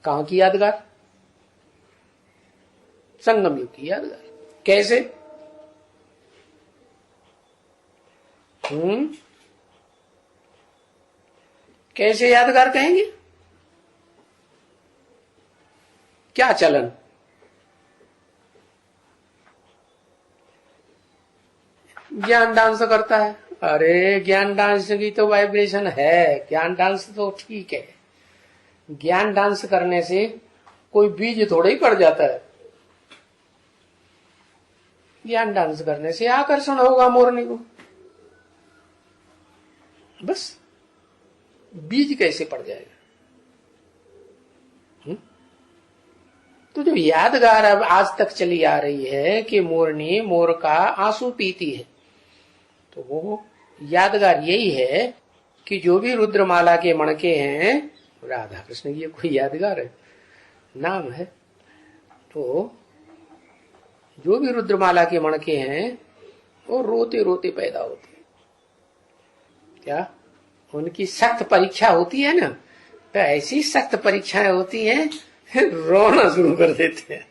कहां की यादगार? संगम युग की यादगार। कैसे? कैसे यादगार कहेंगे? क्या चलन? ज्ञान डांस करता है। अरे ज्ञान डांस की तो वाइब्रेशन है, ज्ञान डांस तो ठीक है। ज्ञान डांस करने से कोई बीज थोड़ा ही पड़ जाता है। ज्ञान डांस करने से आकर्षण होगा मोरनी को, बस। बीज कैसे पड़ जाएगा? तो जो यादगार अब आज तक चली आ रही है कि मोरनी मोर का आंसू पीती है, तो वो यादगार यही है कि जो भी रुद्रमाला के मणके हैं, राधा कृष्ण की कोई यादगार है, नाम है, तो जो भी रुद्रमाला के मणके हैं वो रोते रोते पैदा होते हैं। क्या? उनकी सख्त परीक्षा होती है ना, तो ऐसी सख्त परीक्षाएं होती हैं, रोना शुरू कर देते हैं।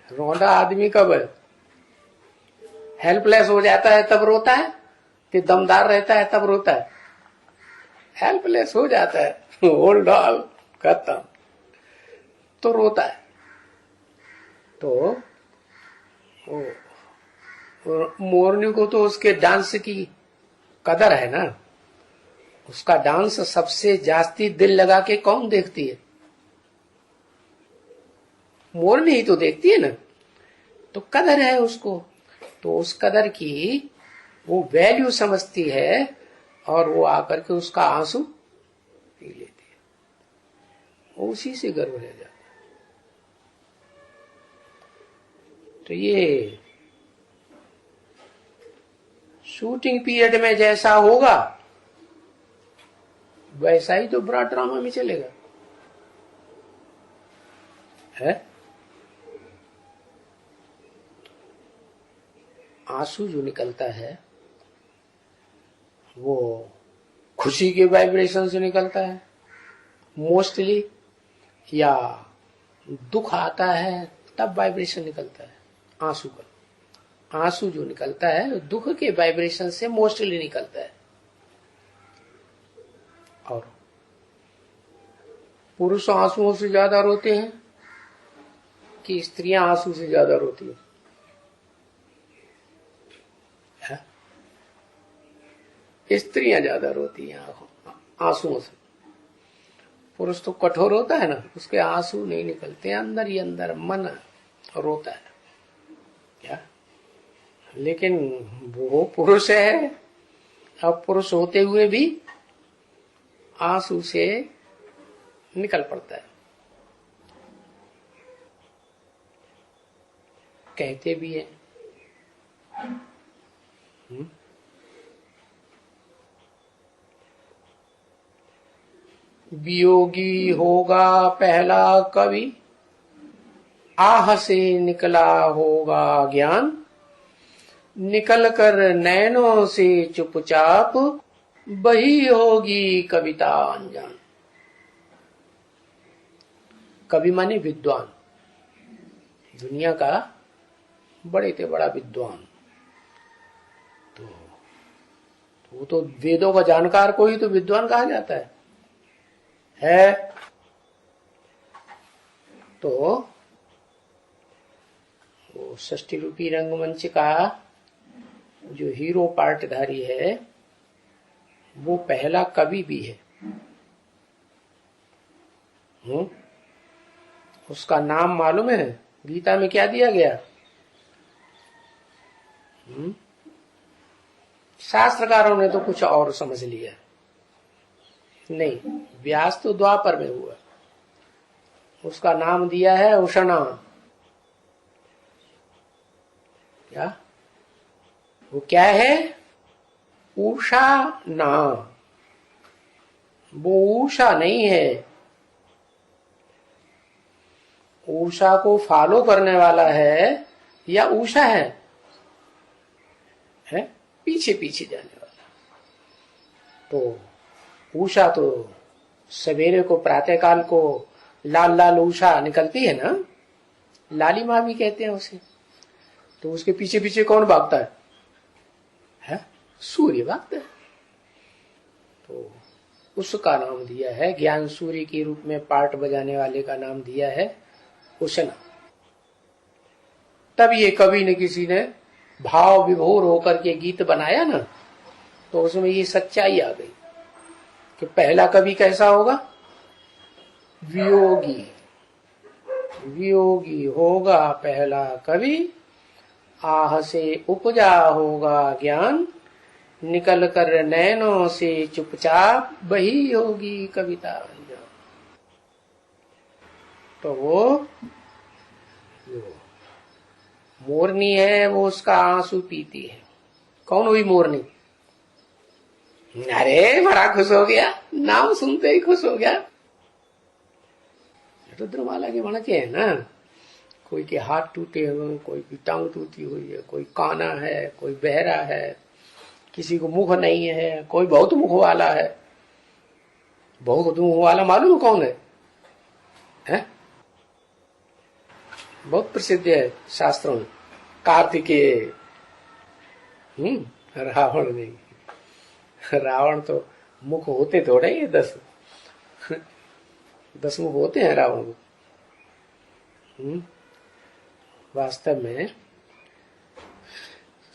रोना आदमी कब हेल्पलेस हो जाता है तब रोता है, कि दमदार रहता है तब रोता है? हेल्पलेस हो जाता है, होल्ड ऑल खत्म, तो रोता है। तो मोरनी को तो उसके डांस की कदर है ना, उसका डांस सबसे जास्ती दिल लगा के कौन देखती है? मोरनी ही तो देखती है ना, तो कदर है उसको, तो उस कदर की वो वैल्यू समझती है, और वो आकर के उसका आंसू पी लेती है, वो उसी से गर्व रह जाता है। तो ये शूटिंग पीरियड में जैसा होगा वैसा ही तो ब्रॉड ड्रामा में चलेगा है। आंसू जो निकलता है वो खुशी के वाइब्रेशन से निकलता है मोस्टली, या दुख आता है तब वाइब्रेशन निकलता है आंसू का। आंसू जो निकलता है दुख के वाइब्रेशन से मोस्टली निकलता है। और पुरुष आंसुओं से ज्यादा रोते हैं कि स्त्रियां आंसू से ज्यादा रोती हैं? स्त्रियां ज्यादा रोती हैं आंसुओं से। पुरुष तो कठोर होता है ना, उसके आंसू नहीं निकलते, अंदर ही अंदर मन रोता है क्या। लेकिन वो पुरुष है, अब पुरुष होते हुए भी आंसू से निकल पड़ता है। कहते भी है वियोगी होगा पहला कवि, आह से निकला होगा ज्ञान, निकल कर नैनों से चुपचाप बही होगी कविता अनजान। कवि माने विद्वान, दुनिया का बड़े से बड़ा विद्वान। तो वो तो वेदों का जानकार को ही तो विद्वान कहा जाता है। तो वो षष्ठी रूपी रंगमंच का जो हीरो पार्टधारी है वो पहला कवि भी है। उसका नाम मालूम है गीता में क्या दिया गया? शास्त्रकारों ने तो कुछ और समझ लिया। नहीं, व्यास तो द्वापर में हुआ, उसका नाम दिया है उषणा। क्या वो क्या है? उषा ना, वो उषा नहीं है। उषा को फॉलो करने वाला है या उषा है पीछे पीछे जाने वाला। तो उषा तो सवेरे को प्रातः काल को लाल लाल उषा निकलती है ना, लालिमा भी कहते हैं उसे। तो उसके पीछे पीछे कौन भागता है? सूर्य भागता है। तो उसका नाम दिया है, ज्ञान सूर्य के रूप में पार्ट बजाने वाले का नाम दिया है उषणा। तब ये कवि ने किसी ने भाव विभोर होकर के गीत बनाया ना, तो उसमें ये सच्चाई आ गई कि पहला कवि कैसा होगा? वियोगी। वियोगी होगा पहला कवि, आह से उपजा होगा ज्ञान, निकल कर नैनों से चुपचाप बही होगी कविता अनजान। तो वो मोरनी है, वो उसका आंसू पीती है। कौन हुई मोरनी? अरे बड़ा खुश हो गया, नाम सुनते ही खुश हो गया। रुद्रमाला के मणके है ना, कोई के हाथ टूटे हुए, कोई की टांग टूटी हुई है, कोई काना है, कोई बहरा है, किसी को मुख नहीं है, कोई बहुत मुख वाला है। बहुत मुख वाला मालूम कौन है? बहुत प्रसिद्ध है शास्त्रों में, कार्तिकेय। रावण नहीं। रावण तो मुख होते थोड़े ही 10 मुख होते हैं रावण को। वास्तव में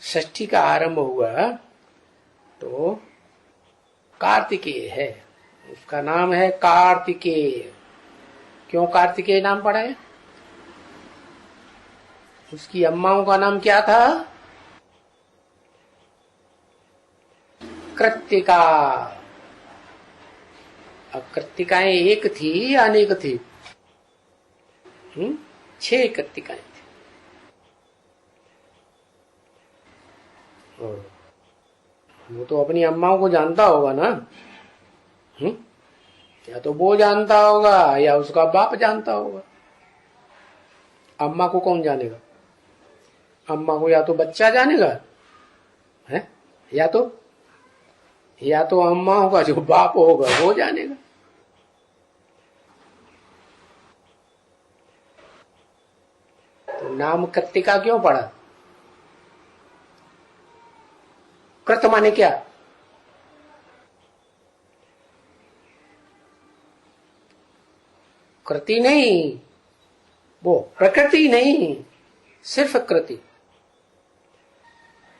षष्ठी का आरंभ हुआ तो कार्तिकेय है, उसका नाम है कार्तिकेय। क्यों कार्तिकेय नाम पड़ा है? उसकी अम्माओं का नाम क्या था? कृत्तिका। अब कृत्तिकाएं एक थी या अनेक थी? 6 कृत्तिकाएं थी। वो तो अपनी अम्माओं को जानता होगा ना। या तो वो जानता होगा या उसका बाप जानता होगा। अम्मा को कौन जानेगा? अम्मा को या तो बच्चा जानेगा है, या तो अम्मा होगा, जो बाप होगा वो जानेगा। तो नाम कृतिका क्यों पढ़ा? कृत माने क्या? कृति नहीं, वो प्रकृति नहीं, सिर्फ कृति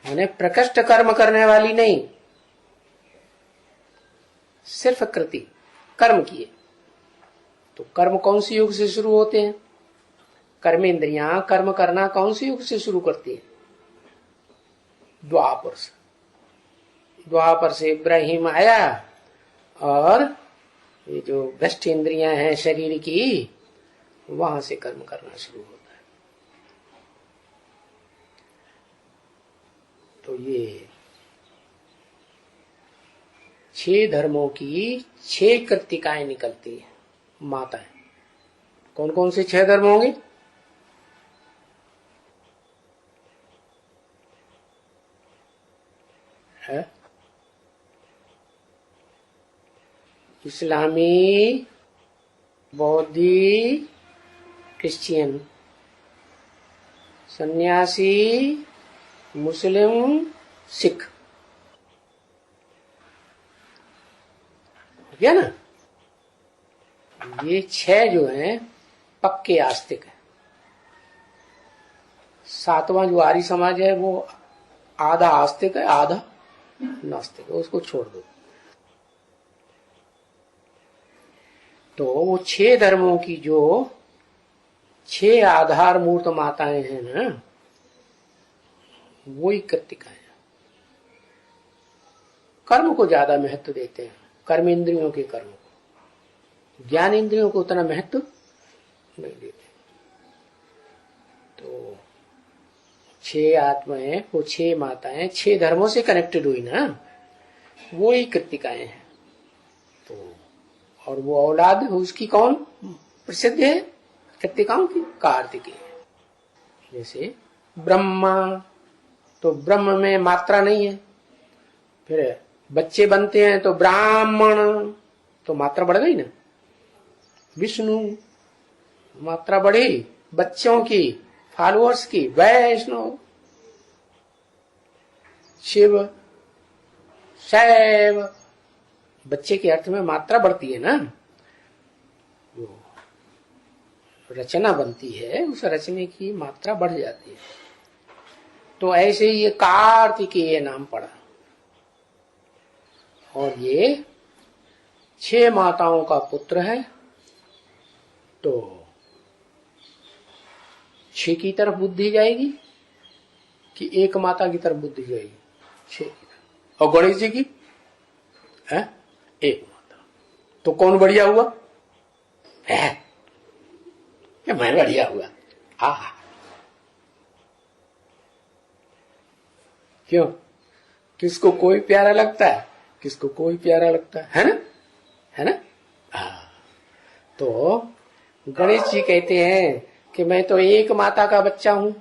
माने प्रकृष्ट कर्म करने वाली नहीं, सिर्फ कृति, कर्म किए। तो कर्म कौन सी युग से शुरू होते हैं? कर्मेंद्रियां कर्म करना कौन सी युग से शुरू करती है? द्वापर से। द्वापर से इब्राहिम आया और ये जो भ्रष्ट इंद्रियां हैं शरीर की, वहां से कर्म करना शुरू होता है। तो ये 6 धर्मों की 6 कृतिकाएं निकलती हैं, माताएं। कौन कौन से 6 धर्म होंगे? है इस्लामी, बौद्धी, क्रिश्चियन, सन्यासी, मुस्लिम, सिख। ठीक है ना? ये 6 जो हैं पक्के आस्तिक है। 7वां जो आर्य समाज है वो आधा आस्तिक है, आधा नास्तिक है, उसको छोड़ दो। तो वो 6 धर्मों की जो 6 आधार मूर्त माताएं हैं ना, वो ही कृतिकाएं हैं। कर्म को ज्यादा महत्व देते हैं, कर्म इंद्रियों के कर्म को, ज्ञान इंद्रियों को उतना महत्व नहीं देते। तो 6 आत्माएं, वो 6 माताएं 6 धर्मों से कनेक्टेड हुई ना, वो ही कृतिकाएं हैं। तो और वो औलाद उसकी कौन प्रसिद्ध है कृतिकाओं की? कार्तिकेय। जैसे ब्रह्मा, तो ब्रह्म में मात्रा नहीं है। फिर बच्चे बनते हैं तो ब्राह्मण, तो मात्रा बढ़ गई ना। विष्णु, मात्रा बढ़ी बच्चों की, फॉलोअर्स की। वैष्णव, शिव, शैव, बच्चे के अर्थ में मात्रा बढ़ती है ना, वो रचना बनती है, उस रचने की मात्रा बढ़ जाती है। तो ऐसे ही ये कार्तिकेय नाम पड़ा। और ये 6 माताओं का पुत्र है। तो 6 की तरफ बुद्धि जाएगी कि एक माता की तरफ बुद्धि जाएगी? 6 की तरफ। और गणेश जी की है एक माता। तो कौन बढ़िया हुआ? है मैं बढ़िया हुआ। क्यों? किसको कोई प्यारा लगता है, किसको कोई प्यारा लगता है ना? है ना? तो गणेश जी कहते हैं कि मैं तो एक माता का बच्चा हूं।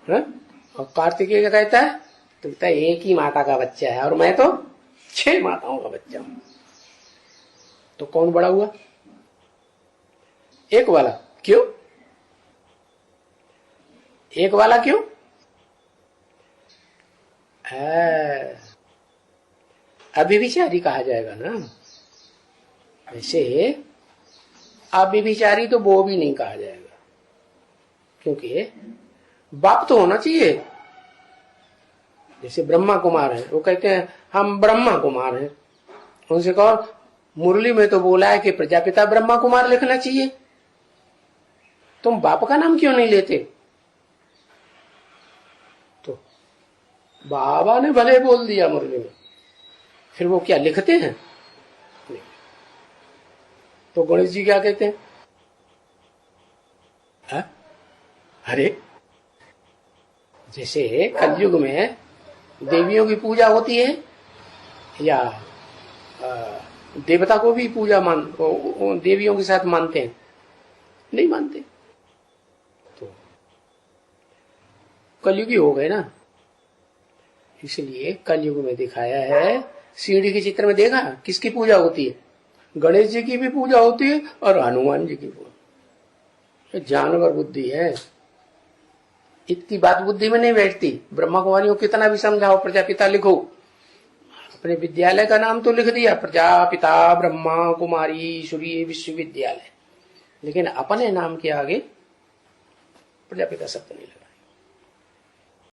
और कार्तिकेय क्या कहता है? तुम तो एक ही माता का बच्चा है और मैं तो 6 माताओं का बच्चा हूं। तो कौन बड़ा हुआ? एक वाला। क्यों एक वाला? क्यों? अभिविचारी कहा जाएगा ना। वैसे अभिविचारी तो वो भी नहीं कहा जाएगा, क्योंकि बाप तो होना चाहिए। जैसे ब्रह्मा कुमार है, वो कहते हैं हम ब्रह्मा कुमार हैं। उनसे कहो मुरली में तो बोला है कि प्रजापिता ब्रह्मा कुमार लिखना चाहिए, तुम बाप का नाम क्यों नहीं लेते? तो बाबा ने भले बोल दिया मुरली में, फिर वो क्या लिखते हैं? नहीं। तो गणेश जी क्या कहते हैं? अरे जैसे कलयुग में देवियों की पूजा होती है या देवता को भी पूजा देवियों के साथ मानते हैं? नहीं मानते। तो कलयुगी हो गए ना, इसलिए कलयुग में दिखाया है। सीढ़ी के चित्र में देखा किसकी पूजा होती है? गणेश जी की भी पूजा होती है और हनुमान जी की पूजा। जानवर बुद्धि है, इतनी बात बुद्धि में नहीं बैठती। ब्रह्मा कुमारियों को कितना भी समझाओ प्रजापिता लिखो, अपने विद्यालय का नाम तो लिख दिया, प्रजापिता ब्रह्मा कुमारी सूर्य विश्वविद्यालय, लेकिन अपने नाम के आगे प्रजापिता शब्द नहीं लगा।